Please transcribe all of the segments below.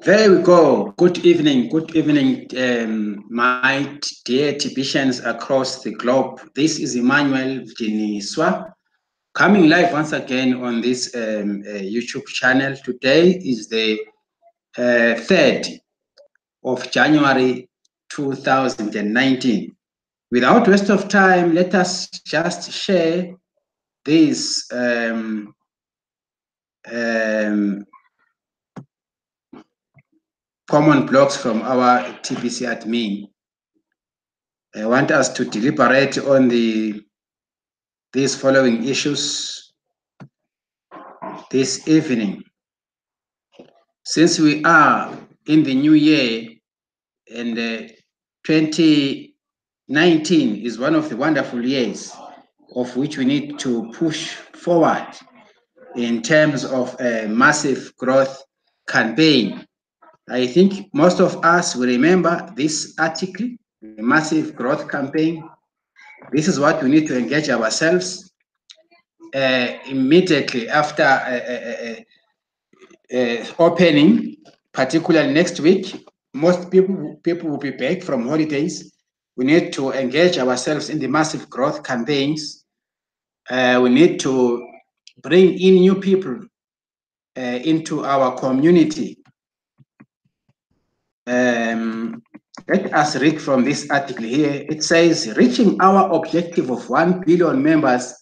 There we go. Good evening, my dear Tibetians across the globe. This is emmanuelmdiniswa coming live once again on this YouTube channel. Today is the 3rd of January 2019. Without waste of time, let us just share this common blocks from our TBC admin. I want us to deliberate on these following issues this evening. Since we are in the new year and 2019 is one of the wonderful years of which we need to push forward in terms of a massive growth campaign. I think most of us will remember this article, the massive growth campaign. This is what we need to engage ourselves immediately after opening, particularly next week. Most people will be back from holidays. We need to engage ourselves in the massive growth campaigns. We need to bring in new people into our community. Let us read from this article here. It says, reaching our objective of 1 billion members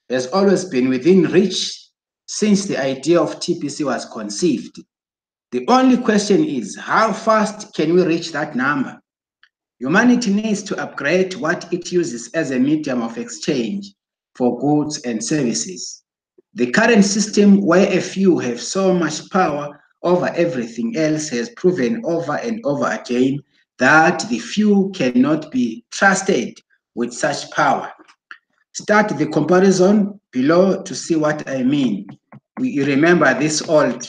has always been within reach since the idea of TPC was conceived. The only question is, how fast can we reach that number? Humanity needs to upgrade what it uses as a medium of exchange for goods and services. The current system, where a few have so much power over everything else, has proven over and over again that the few cannot be trusted with such power. Start the comparison below to see what I mean. You remember this old,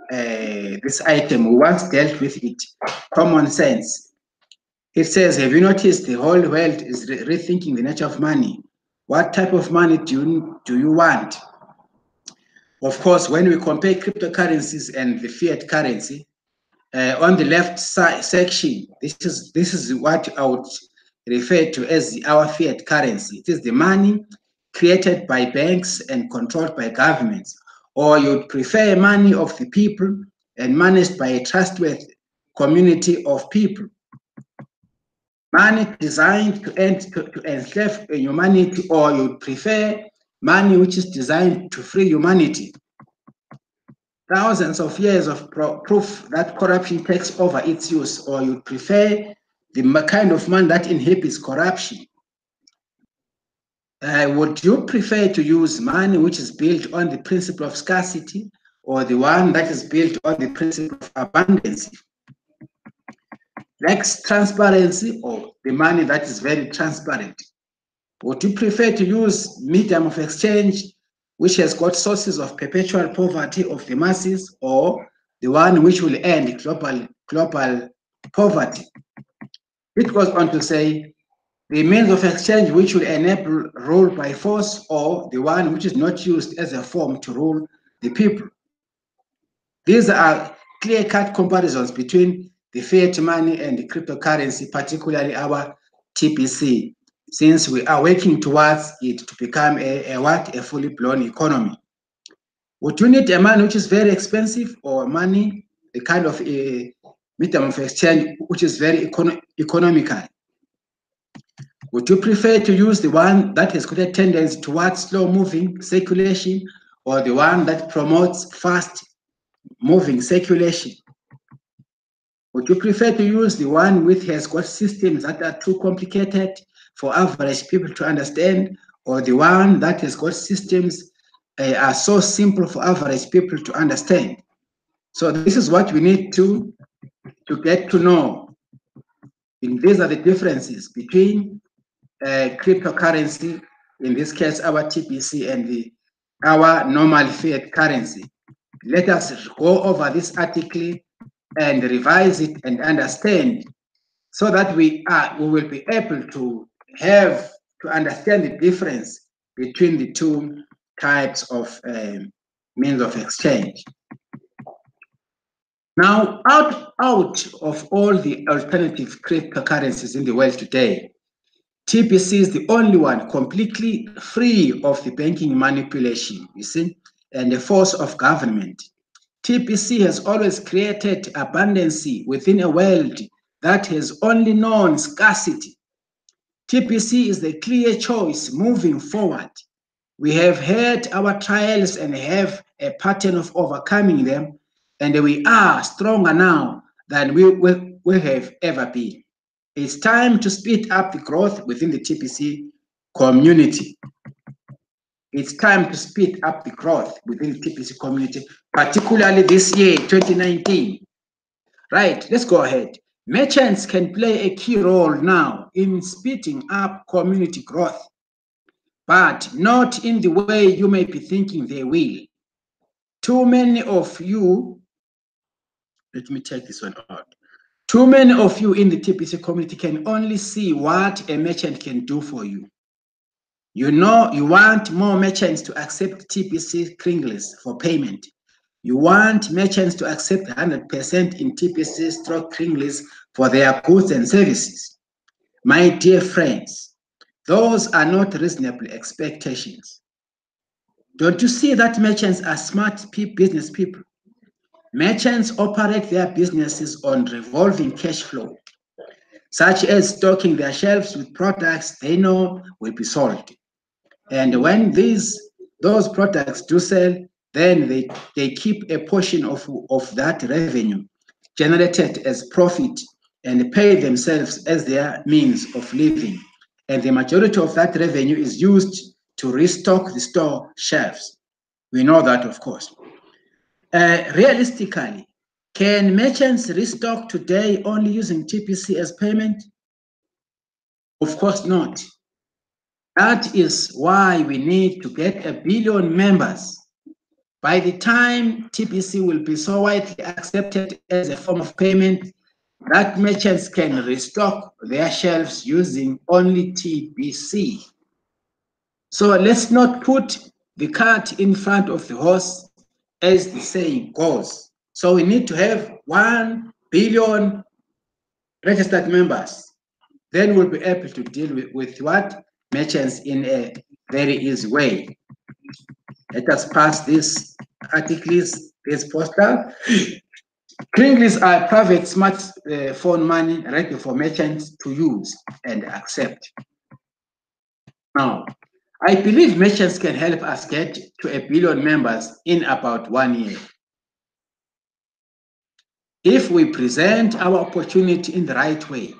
this item, we once dealt with it, common sense. It says, have you noticed the whole world is rethinking the nature of money? What type of money do you want? Of course, when we compare cryptocurrencies and the fiat currency, on the left side section, this is what I would refer to as our fiat currency. It is the money created by banks and controlled by governments, or you'd prefer money of the people and managed by a trustworthy community of people. Money designed to enslave humanity, or you'd prefer money which is designed to free humanity. Thousands of years of proof that corruption takes over its use, or you prefer the kind of money that inhibits corruption. Would you prefer to use money which is built on the principle of scarcity, or the one that is built on the principle of abundance? Lacks transparency, or the money that is very transparent? Would you prefer to use medium of exchange which has got sources of perpetual poverty of the masses, or the one which will end global poverty? It goes on to say, the means of exchange which will enable rule by force, or the one which is not used as a form to rule the people. These are clear-cut comparisons between the fiat money and the cryptocurrency, particularly our TPC, since we are working towards it to become a fully blown economy. Would you need a money which is very expensive, or money, a kind of a medium of exchange which is very economical? Would you prefer to use the one that has got a tendency towards slow-moving circulation, or the one that promotes fast-moving circulation? Would you prefer to use the one which has got systems that are too complicated for average people to understand, or the one that has got systems are so simple for average people to understand? So this is what we need to get to know. And these are the differences between cryptocurrency, in this case our TPC, and our normal fiat currency. Let us go over this article and revise it and understand, so that we will be able to understand the difference between the two types of means of exchange. Now, out of all the alternative cryptocurrencies in the world today, TPC is the only one completely free of the banking manipulation, you see, and the force of government. TPC has always created abundance within a world that has only known scarcity. TPC is the clear choice moving forward. We have had our trials and have a pattern of overcoming them, and we are stronger now than we have ever been. It's time to speed up the growth within the TPC community. It's time to speed up the growth within the TPC community, particularly this year, 2019. Right, let's go ahead. Merchants can play a key role now in speeding up community growth, but not in the way you may be thinking they will. Too many of you, let me take this one out. Too many of you in the TPC community can only see what a merchant can do for you. You know, you want more merchants to accept TPC Kringles for payment. You want merchants to accept 100% in TPC stroke Kringles for their goods and services. My dear friends, those are not reasonable expectations. Don't you see that merchants are smart business people? Merchants operate their businesses on revolving cash flow, such as stocking their shelves with products they know will be sold. And when those products do sell, then they keep a portion of that revenue generated as profit and pay themselves as their means of living. And the majority of that revenue is used to restock the store shelves. We know that, of course. Realistically, can merchants restock today only using TPC as payment? Of course not. That is why we need to get 1 billion members. By the time TPC will be so widely accepted as a form of payment that merchants can restock their shelves using only TPC. So let's not put the cart in front of the horse, as the saying goes. So we need to have 1 billion registered members. Then we'll be able to deal with what? Merchants in a very easy way. Let us pass these articles, this poster. Kringles are private smartphone money ready for merchants to use and accept. Now, I believe merchants can help us get to 1 billion members in about 1 year. If we present our opportunity in the right way,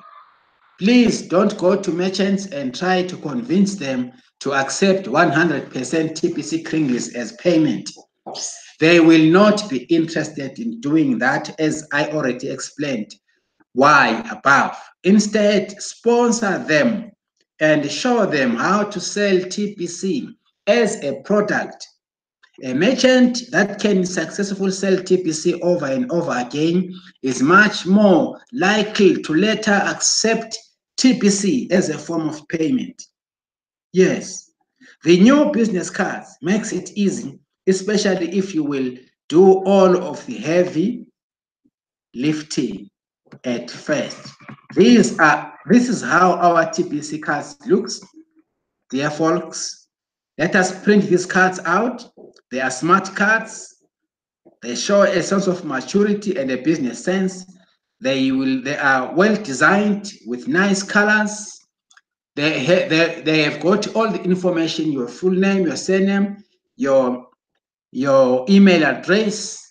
please don't go to merchants and try to convince them to accept 100% TPC Kringles as payment. They will not be interested in doing that, as I already explained why above. Instead, sponsor them and show them how to sell TPC as a product. A merchant that can successfully sell TPC over and over again is much more likely to later accept TPC as a form of payment. Yes, the new business cards makes it easy, especially if you will do all of the heavy lifting at first. This is how our TPC cards looks. Dear folks, let us print these cards out. They are smart cards. They show a sense of maturity and a business sense. They are well designed with nice colors. They have got all the information: your full name, your surname, your email address,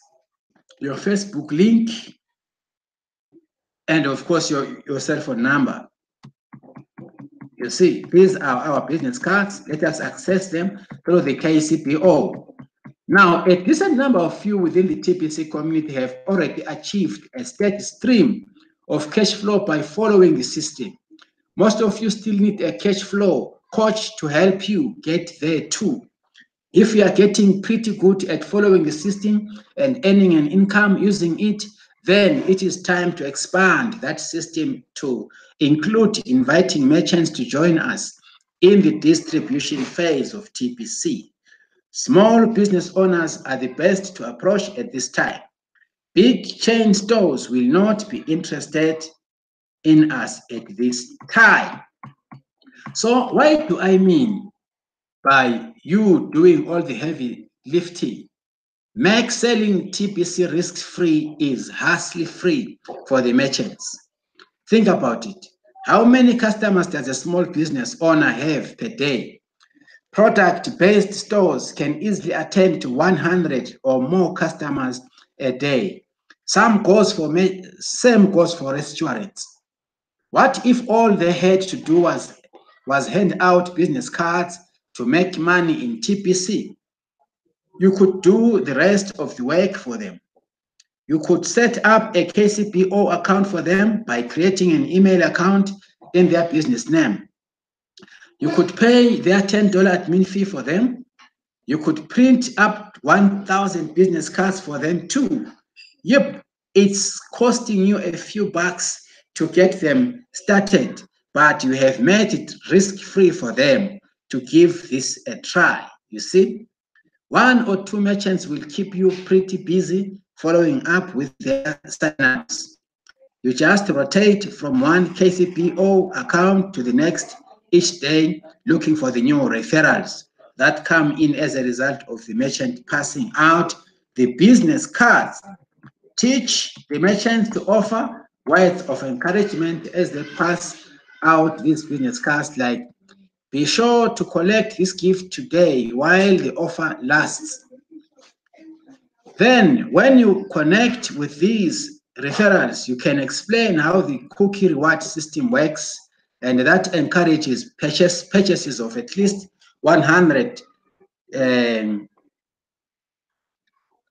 your Facebook link, and of course your cell phone number. You see, these are our business cards. Let us access them through the KCPO. Now, a decent number of you within the TPC community have already achieved a steady stream of cash flow by following the system. Most of you still need a cash flow coach to help you get there too. If you are getting pretty good at following the system and earning an income using it, then it is time to expand that system to include inviting merchants to join us in the distribution phase of TPC. Small business owners are the best to approach at this time. Big chain stores will not be interested in us at this time. So what do I mean by you doing all the heavy lifting? Make selling TPC risk-free is hassle-free for the merchants. Think about it. How many customers does a small business owner have per day? Product-based stores can easily attend to 100 or more customers a day. Same goes for restaurants. What if all they had to do was hand out business cards to make money in TPC? You could do the rest of the work for them. You could set up a KCPO account for them by creating an email account in their business name. You could pay their $10 admin fee for them. You could print up 1,000 business cards for them too. Yep, it's costing you a few bucks to get them started, but you have made it risk-free for them to give this a try. You see, 1 or 2 merchants will keep you pretty busy following up with their signups. You just rotate from one KCPO account to the next each day, looking for the new referrals that come in as a result of the merchant passing out the business cards. Teach the merchants to offer words of encouragement as they pass out these business cards, like, be sure to collect this gift today while the offer lasts. Then, when you connect with these referrals, you can explain how the cookie reward system works, and that encourages purchases of at least $100 in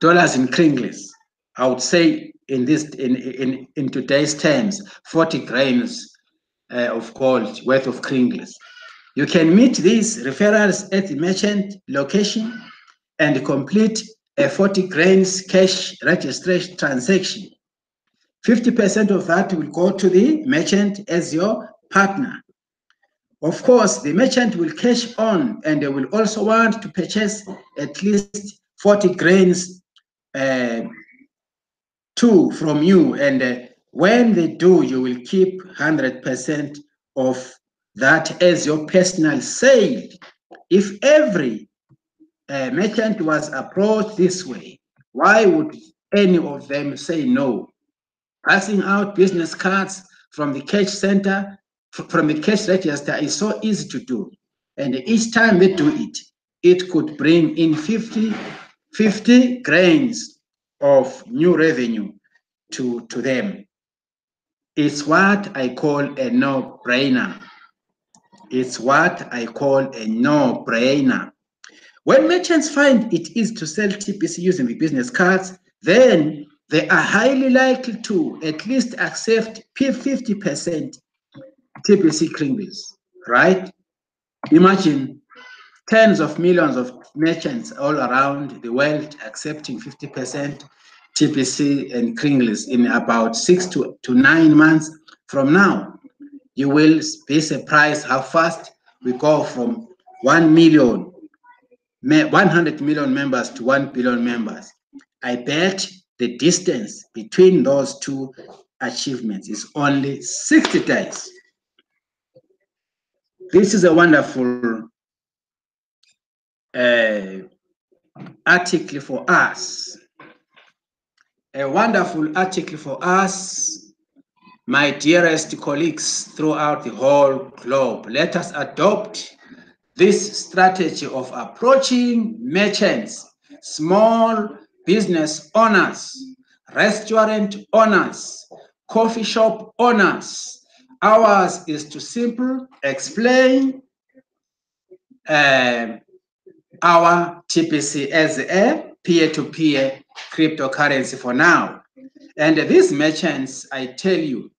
Kringles. I would say in today's terms, 40 grains of gold worth of Kringles. You can meet these referrals at the merchant location and complete a 40 grains cash registration transaction. 50% of that will go to the merchant as your partner. Of course, the merchant will cash on, and they will also want to purchase at least 40 grains too from you. And when they do, you will keep 100% of that as your personal sale. If every merchant was approached this way, why would any of them say no? Passing out business cards from the cash center, from the cash register is so easy to do. And each time they do it, it could bring in 50 grains of new revenue to them. It's what I call a no-brainer. It's what I call a no-brainer. When merchants find it easy to sell TPC using the business cards, then they are highly likely to at least accept 50% TPC Kringles, right? Imagine tens of millions of merchants all around the world accepting 50% TPC and Kringles in about 6 to 9 months from now. You will be surprised how fast we go from 100 million members to 1 billion members. I bet the distance between those two achievements is only 60 days. This is a wonderful article for us. A wonderful article for us, my dearest colleagues throughout the whole globe. Let us adopt this strategy of approaching merchants, small business owners, restaurant owners, coffee shop owners. Ours is to simply explain our TPC as a peer-to-peer cryptocurrency for now. And these merchants, I tell you,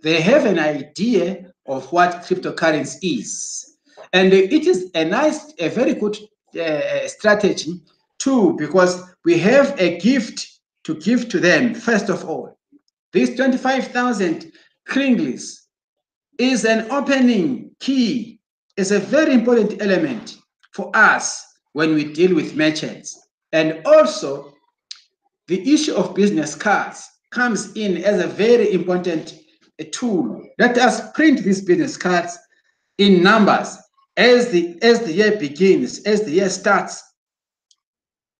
they have an idea of what cryptocurrency is. And it is a very good strategy too, because we have a gift to give to them. First of all, this 25,000 Kringles is an opening key is a very important element for us when we deal with merchants. And also, the issue of business cards comes in as a very important tool. Let us print these business cards in numbers as the year begins, as the year starts.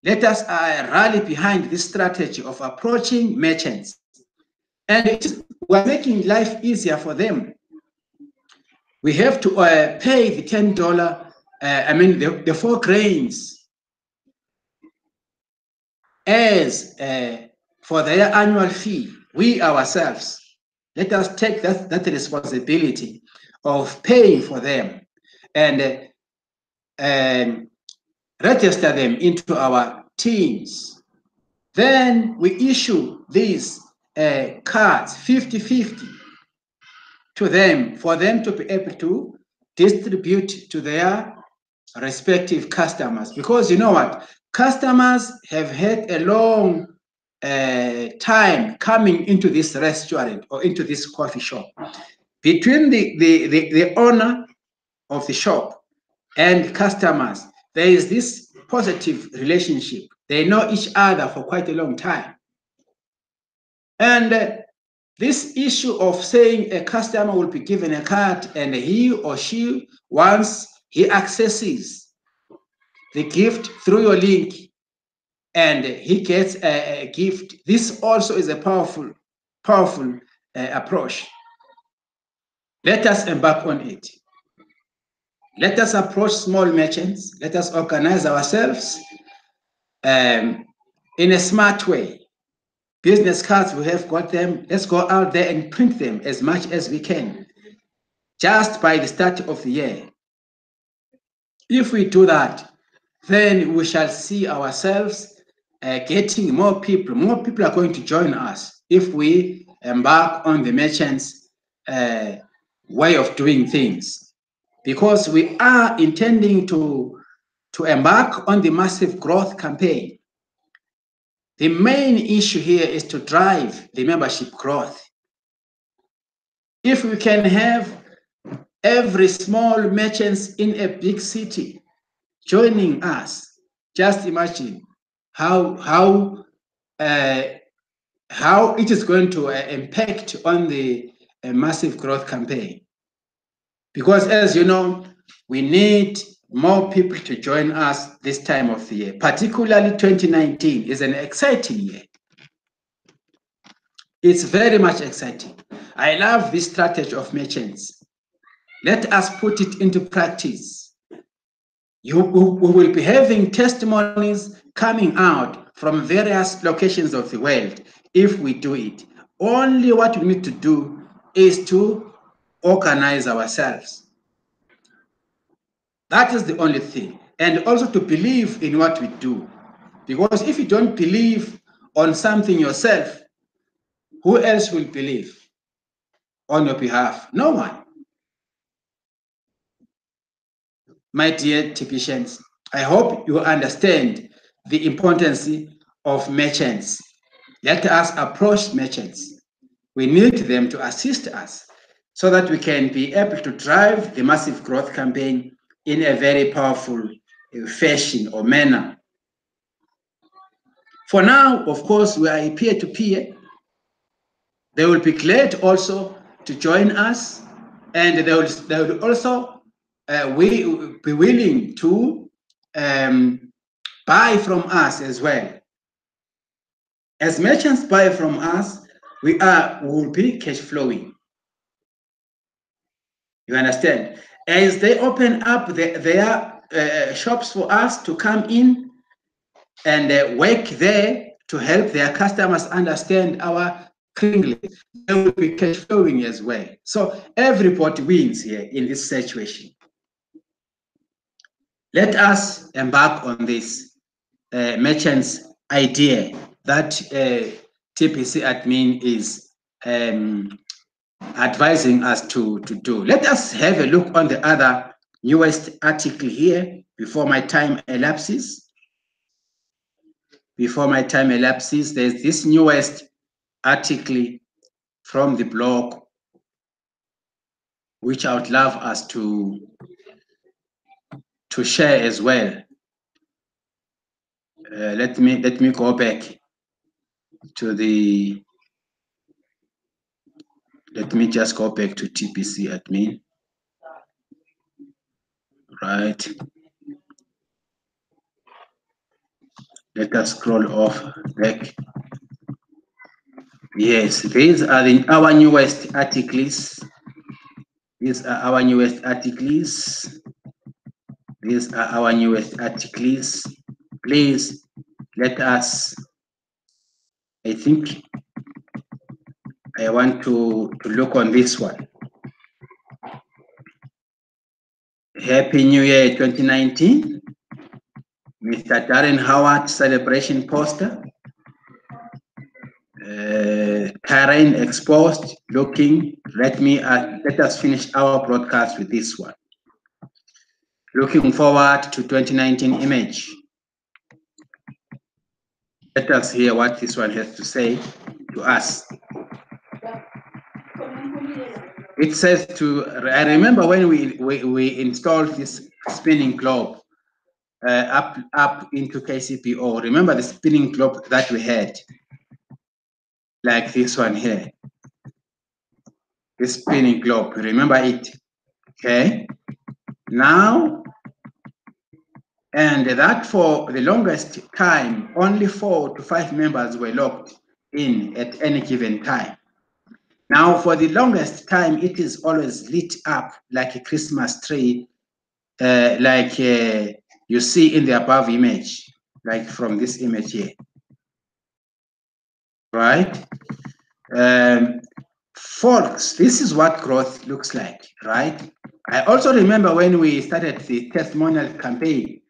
Let us rally behind this strategy of approaching merchants. And we're making life easier for them. We have to pay the $10, the 4 grains as for their annual fee. We ourselves, let us take that responsibility of paying for them and register them into our teams. Then we issue these cards 50-50 to them for them to be able to distribute to their respective customers. Because you know what? Customers have had a long time coming into this restaurant or into this coffee shop. Between the owner of the shop and customers, there is this positive relationship. They know each other for quite a long time. And this issue of saying a customer will be given a card and he or she, once he accesses the gift through your link and he gets a gift, this also is a powerful approach. Let us embark on it. Let us approach small merchants. Let us organize ourselves in a smart way. Business cards, we have got them. Let's go out there and print them as much as we can, just by the start of the year. If we do that, then we shall see ourselves getting more people. More people are going to join us if we embark on the merchants' way of doing things, because we are intending to embark on the massive growth campaign. The main issue here is to drive the membership growth. If we can have every small merchants in a big city joining us, just imagine how it is going to impact on the massive growth campaign. Because as you know, we need more people to join us this time of the year. Particularly 2019 is an exciting year. It's very much exciting. I love this strategy of merchants. Let us put it into practice. We will be having testimonies coming out from various locations of the world if we do it. Only what we need to do is to organize ourselves. That is the only thing. And also to believe in what we do. Because if you don't believe on something yourself, who else will believe on your behalf? No one. My dear technicians, I hope you understand the importance of merchants. Let us approach merchants. We need them to assist us so that we can be able to drive the massive growth campaign in a very powerful fashion or manner. For now, of course, we are peer-to-peer. They will be glad also to join us, and they will also we be willing to buy from us as well. As merchants buy from us, we will be cash flowing. You understand? As they open up their shops for us to come in and work there to help their customers understand our English, they will be cash flowing as well. So everybody wins here in this situation. Let us embark on this merchants idea that TPC admin is advising us to do. Let us have a look on the other newest article here before my time elapses. Before my time elapses, there's this newest article from the blog, which I would love us to to share as well. Let me go back to the. Let me just go back to TPC admin. Right. Let us scroll off back. Yes, these are our newest articles. These are our newest articles. These are our newest articles. Please let us. I think I want to look on this one. Happy New Year 2019. Mr. Darren Howard celebration poster. Karen exposed, looking. Let us finish our broadcast with this one. Looking forward to 2019 image. Let us hear what this one has to say to us. It says I remember when we installed this spinning globe up into KCPO. Remember the spinning globe that we had? Like this one here. This spinning globe, remember it? Okay. Now, and that for the longest time, only 4 to 5 members were logged in at any given time. Now, for the longest time, it is always lit up like a Christmas tree, like you see in the above image, like from this image here. Right? Folks, this is what growth looks like, right? I also remember when we started the testimonial campaign,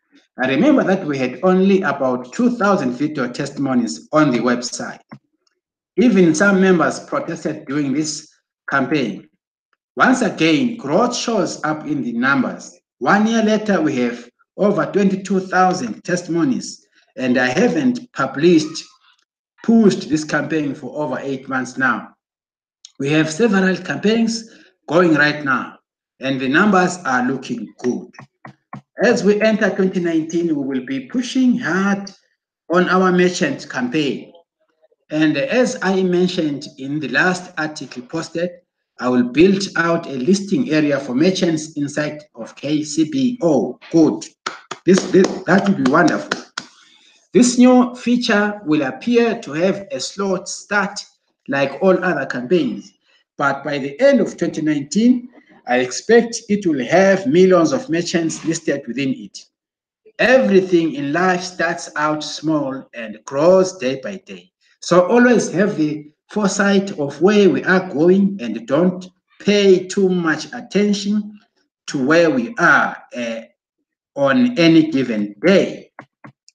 I remember that we had only about 2,000 video testimonies on the website. Even some members protested during this campaign. Once again, growth shows up in the numbers. 1 year later, we have over 22,000 testimonies, and I haven't pushed this campaign for over 8 months now. We have several campaigns going right now, and the numbers are looking good. As we enter 2019, we will be pushing hard on our merchant campaign. And as I mentioned in the last article posted, I will build out a listing area for merchants inside of KCPO. Good. That would be wonderful. This new feature will appear to have a slow start like all other campaigns, but by the end of 2019, I expect it will have millions of merchants listed within it. Everything in life starts out small and grows day by day. So always have the foresight of where we are going and don't pay too much attention to where we are on any given day.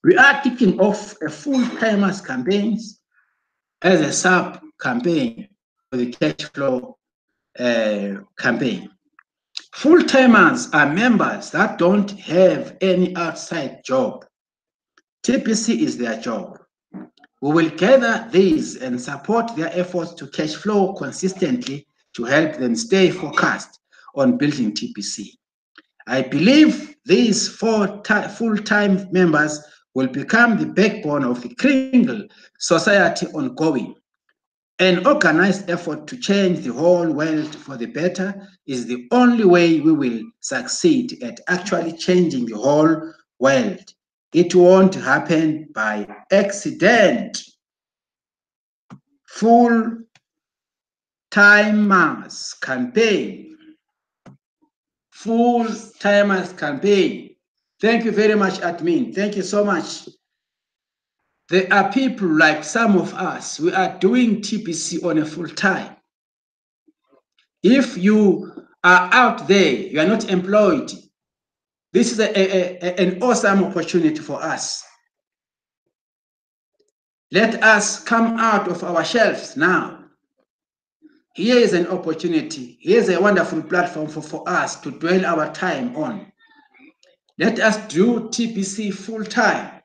We are kicking off a full-timers campaign as a sub-campaign for the cash flow campaign. Full-timers are members that don't have any outside job. TPC is their job. We will gather these and support their efforts to cash flow consistently to help them stay focused on building TPC. I believe these full-time members will become the backbone of the Kringle Society ongoing. An organized effort to change the whole world for the better is the only way we will succeed at actually changing the whole world. It won't happen by accident. Full-timers campaign. Full-timers campaign. Thank you very much, admin. Thank you so much. There are people like some of us, we are doing TPC on a full time. If you are out there, you are not employed, this is an awesome opportunity for us. Let us come out of our shelves now. Here is an opportunity. Here's a wonderful platform for us to dwell our time on. Let us do TPC full time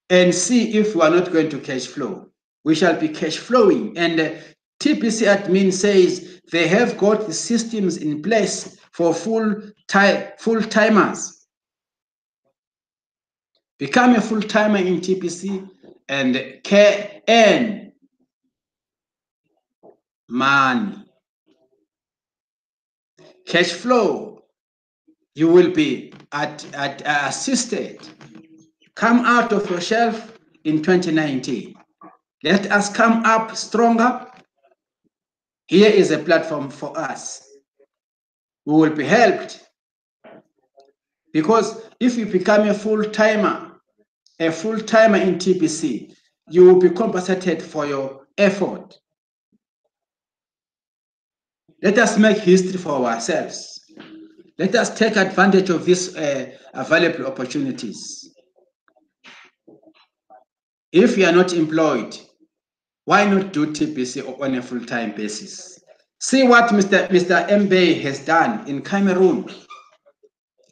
and see if we are not going to cash flow. We shall be cash flowing, and TPC admin says they have got the systems in place for full-timers. Become a full-timer in TPC and earn money. Cash flow, you will be assisted. Come out of your shelf in 2019. Let us come up stronger. Here is a platform for us. We will be helped, because if you become a full-timer in TPC, you will be compensated for your effort. Let us make history for ourselves. Let us take advantage of these available opportunities. If you are not employed, why not do TPC on a full-time basis? See what Mr. Mbe has done in Cameroon.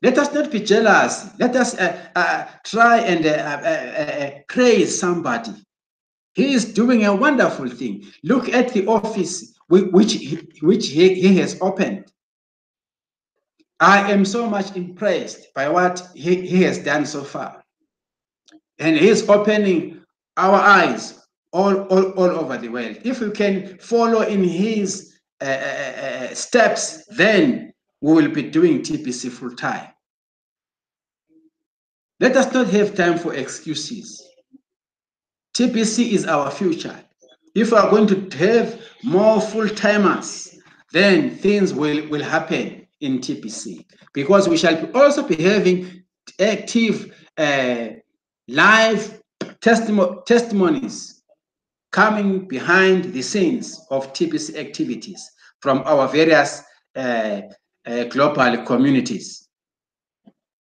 Let us not be jealous. Let us try and praise somebody. He is doing a wonderful thing. Look at the office which he has opened. I am so much impressed by what he has done so far. And he is opening our eyes all over the world. If we can follow in his steps, then we will be doing TPC full time. Let us not have time for excuses. TPC is our future. If we are going to have more full-timers, then things will happen in TPC, because we shall also be having active live testimonies coming behind the scenes of TPC activities from our various global communities.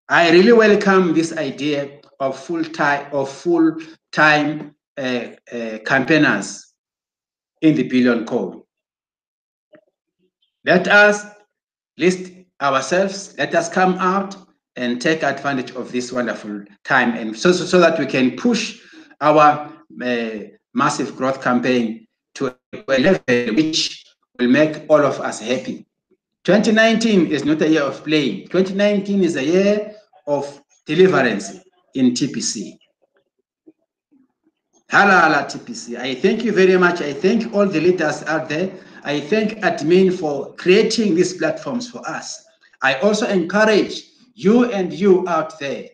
I really welcome this idea of full-time campaigners in the Billion Code. Let us list ourselves. Let us come out and take advantage of this wonderful time, and so that we can push our massive growth campaign to a level which will make all of us happy. 2019 is not a year of playing. 2019 is a year of deliverance in TPC. Hala TPC. I thank you very much. I thank all the leaders out there. I thank admin for creating these platforms for us. I also encourage you and you out there.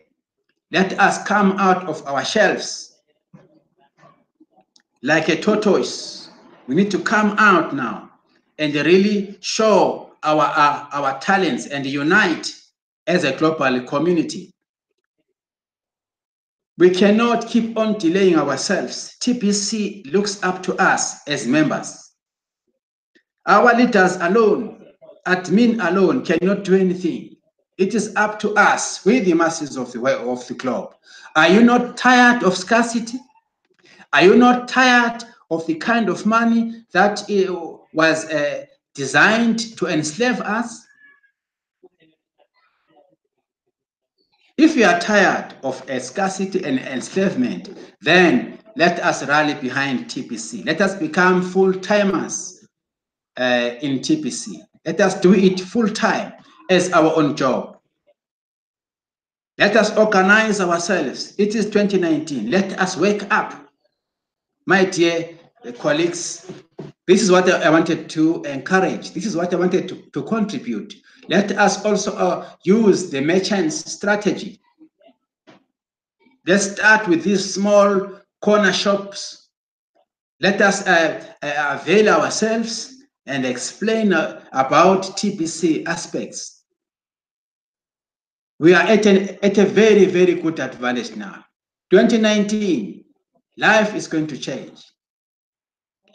Let us come out of our shelves like a tortoise. We need to come out now and really show our talents and unite as a global community. We cannot keep on delaying ourselves. TPC looks up to us as members. Our leaders alone, admin alone, cannot do anything. It is up to us, we the masses of the globe. Are you not tired of scarcity? Are you not tired of the kind of money that was designed to enslave us? If you are tired of scarcity and enslavement, then let us rally behind TPC. Let us become full-timers in TPC. Let us do it full-time as our own job. Let us organize ourselves. It is 2019. Let us wake up. My dear colleagues, this is what I wanted to encourage. This is what I wanted to contribute. Let us also use the merchant's strategy. Let's start with these small corner shops. Let us avail ourselves and explain about TPC aspects. We are at a very, very good advantage now. 2019, life is going to change.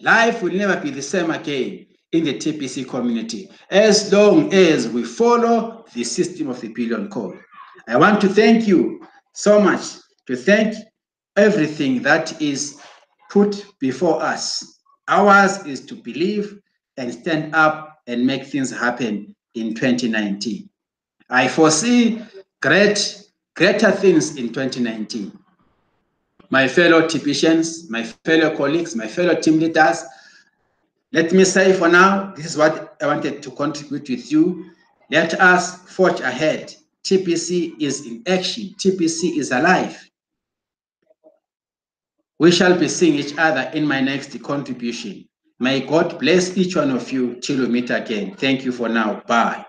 Life will never be the same again in the TPC community as long as we follow the system of the Billion Code. I want to thank you so much, to thank everything that is put before us. Ours is to believe and stand up and make things happen in 2019. I foresee greater things in 2019. My fellow TPCians, my fellow colleagues, my fellow team leaders, Let me say for now, this is what I wanted to contribute with you. Let us forge ahead. TPC is in action. TPC is alive. We shall be seeing each other in my next contribution. May God bless each one of you till we meet again. Thank you for now. Bye.